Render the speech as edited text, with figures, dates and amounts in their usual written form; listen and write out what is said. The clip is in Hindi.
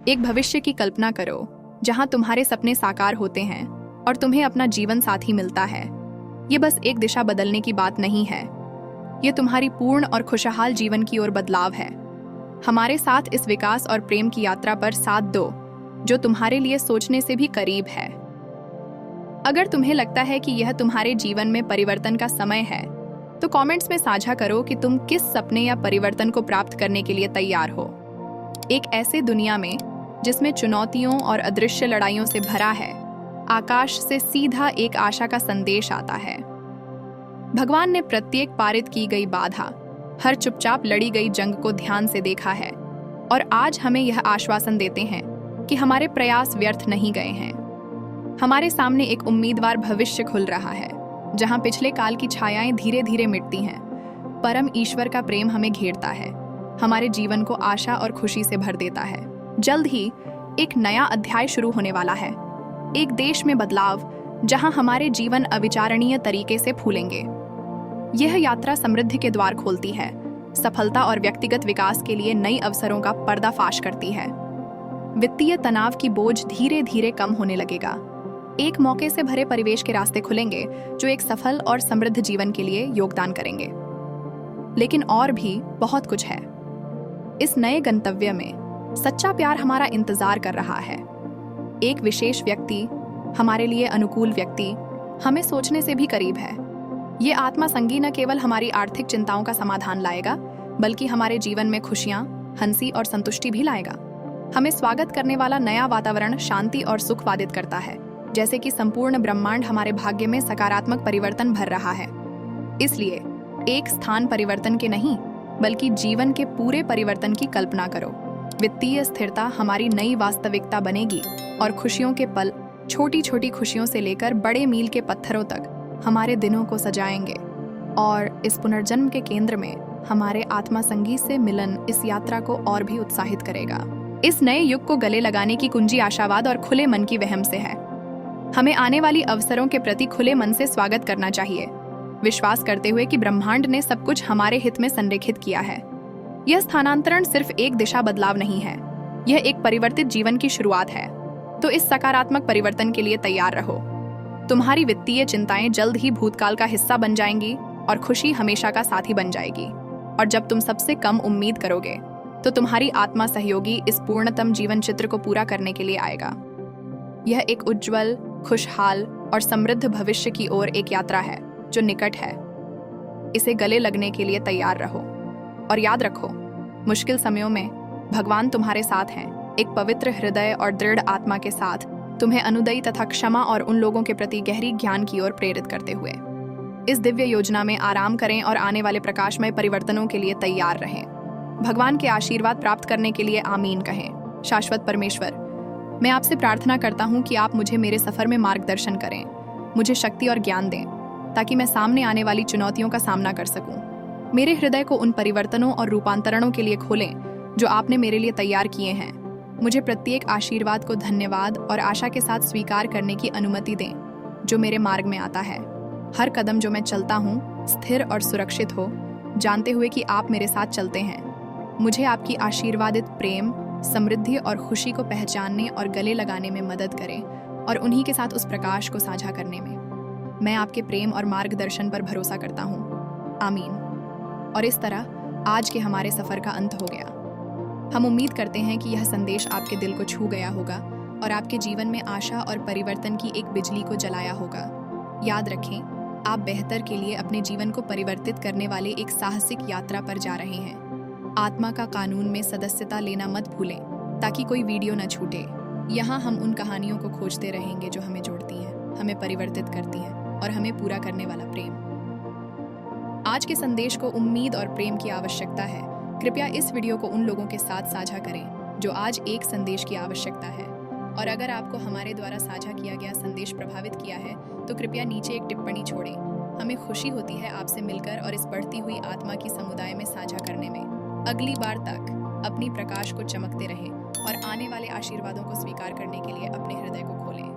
एक भविष्य की कल्पना करो जहां तुम्हारे सपने साकार होते हैं और तुम्हें अपना जीवन साथी मिलता है। ये बस एक दिशा बदलने की बात नहीं है, ये तुम्हारी पूर्ण और खुशहाल जीवन की ओर बदलाव है। हमारे साथ इस विकास और प्रेम की यात्रा पर साथ दो, जो तुम्हारे लिए सोचने से भी करीब है। अगर तुम्हें लगता है कि यह तुम्हारे जीवन में परिवर्तन का समय है, तो कमेंट्स में साझा करो कि तुम किस सपने या परिवर्तन को प्राप्त करने के लिए तैयार हो। एक ऐसे दुनिया में जिसमें चुनौतियों और अदृश्य लड़ाइयों से भरा है, आकाश से सीधा एक आशा का संदेश आता है। भगवान ने प्रत्येक पारित की गई बाधा, हर चुपचाप लड़ी गई जंग को ध्यान से देखा है और आज हमें यह आश्वासन देते हैं कि हमारे प्रयास व्यर्थ नहीं गए हैं। हमारे सामने एक उम्मीदवार भविष्य खुल रहा है, जहां पिछले काल की छायाएं धीरे धीरे मिटती हैं। परम ईश्वर का प्रेम हमें घेरता है, हमारे जीवन को आशा और खुशी से भर देता है। जल्द ही एक नया अध्याय शुरू होने वाला है, एक देश में बदलाव जहां हमारे जीवन अविचारणीय तरीके से फूलेंगे। यह यात्रा समृद्धि के द्वार खोलती है, सफलता और व्यक्तिगत विकास के लिए नई अवसरों का पर्दाफाश करती है। वित्तीय तनाव की बोझ धीरे धीरे कम होने लगेगा, एक मौके से भरे परिवेश के रास्ते खुलेंगे जो एक सफल और समृद्ध जीवन के लिए योगदान करेंगे। लेकिन और भी बहुत कुछ है। इस नए गंतव्य में सच्चा प्यार हमारा इंतजार कर रहा है। एक विशेष व्यक्ति, हमारे लिए अनुकूल व्यक्ति, हमें सोचने से भी करीब है। ये आत्मा संगी न केवल हमारी आर्थिक चिंताओं का समाधान लाएगा, बल्कि हमारे जीवन में खुशियां, हंसी और संतुष्टि भी लाएगा। हमें स्वागत करने वाला नया वातावरण शांति और सुख वादित करता है, जैसे कि संपूर्ण ब्रह्मांड हमारे भाग्य में सकारात्मक परिवर्तन भर रहा है। इसलिए एक स्थान परिवर्तन के नहीं, बल्कि जीवन के पूरे परिवर्तन की कल्पना करो। वित्तीय स्थिरता हमारी नई वास्तविकता बनेगी और खुशियों के पल, छोटी छोटी खुशियों से लेकर बड़े मील के पत्थरों तक हमारे दिनों को सजाएंगे। और इस पुनर्जन्म के केंद्र में हमारे आत्मा संगी से मिलन इस यात्रा को और भी उत्साहित करेगा। इस नए युग को गले लगाने की कुंजी आशावाद और खुले मन की वहम से है। हमें आने वाली अवसरों के प्रति खुले मन से स्वागत करना चाहिए, विश्वास करते हुए कि ब्रह्मांड ने सब कुछ हमारे हित में संरेखित किया है। यह स्थानांतरण सिर्फ एक दिशा बदलाव नहीं है, यह एक परिवर्तित जीवन की शुरुआत है। तो इस सकारात्मक परिवर्तन के लिए तैयार रहो। तुम्हारी वित्तीय चिंताएं जल्द ही भूतकाल का हिस्सा बन जाएंगी और खुशी हमेशा का साथी बन जाएगी। और जब तुम सबसे कम उम्मीद करोगे, तो तुम्हारी आत्मा सहयोगी इस पूर्णतम जीवन चित्र को पूरा करने के लिए आएगा। यह एक उज्जवल, खुशहाल और समृद्ध भविष्य की ओर एक यात्रा है जो निकट है। इसे गले लगने के लिए तैयार रहो और याद रखो, मुश्किल समयों में भगवान तुम्हारे साथ हैं, एक पवित्र हृदय और दृढ़ आत्मा के साथ, तुम्हें अनुदयी तथा क्षमा और उन लोगों के प्रति गहरी ज्ञान की ओर प्रेरित करते हुए। इस दिव्य योजना में आराम करें और आने वाले प्रकाशमय परिवर्तनों के लिए तैयार रहें। भगवान के आशीर्वाद प्राप्त करने के लिए आमीन कहें। शाश्वत परमेश्वर, मैं आपसे प्रार्थना करता हूँ कि आप मुझे मेरे सफर में मार्गदर्शन करें, मुझे शक्ति और ज्ञान दें, ताकि मैं सामने आने वाली चुनौतियों का सामना कर सकूं। मेरे हृदय को उन परिवर्तनों और रूपांतरणों के लिए खोलें जो आपने मेरे लिए तैयार किए हैं। मुझे प्रत्येक आशीर्वाद को धन्यवाद और आशा के साथ स्वीकार करने की अनुमति दें जो मेरे मार्ग में आता है। हर कदम जो मैं चलता हूँ स्थिर और सुरक्षित हो, जानते हुए कि आप मेरे साथ चलते हैं। मुझे आपकी आशीर्वादित प्रेम, समृद्धि और खुशी को पहचानने और गले लगाने में मदद करें और उन्हीं के साथ उस प्रकाश को साझा करने में। मैं आपके प्रेम और मार्गदर्शन पर भरोसा करता हूँ। आमीन। और इस तरह आज के हमारे सफर का अंत हो गया। हम उम्मीद करते हैं कि यह संदेश आपके दिल को छू गया होगा और आपके जीवन में आशा और परिवर्तन की एक बिजली को जलाया होगा। याद रखें, आप बेहतर के लिए अपने जीवन को परिवर्तित करने वाले एक साहसिक यात्रा पर जा रहे हैं। आत्मा का कानून में सदस्यता लेना मत भूलें ताकि कोई वीडियो न छूटे। यहाँ हम उन कहानियों को खोजते रहेंगे जो हमें जोड़ती हैं, हमें परिवर्तित करती हैं और हमें पूरा करने वाला प्रेम। आज के संदेश को उम्मीद और प्रेम की आवश्यकता है। कृपया इस वीडियो को उन लोगों के साथ साझा करें जो आज एक संदेश की आवश्यकता है। और अगर आपको हमारे द्वारा साझा किया गया संदेश प्रभावित किया है तो कृपया नीचे एक टिप्पणी छोड़ें। हमें खुशी होती है आपसे मिलकर और इस बढ़ती हुई आत्मा की समुदाय में साझा करने में। अगली बार तक अपनी प्रकाश को चमकते रहें और आने वाले आशीर्वादों को स्वीकार करने के लिए अपने हृदय को खोलें।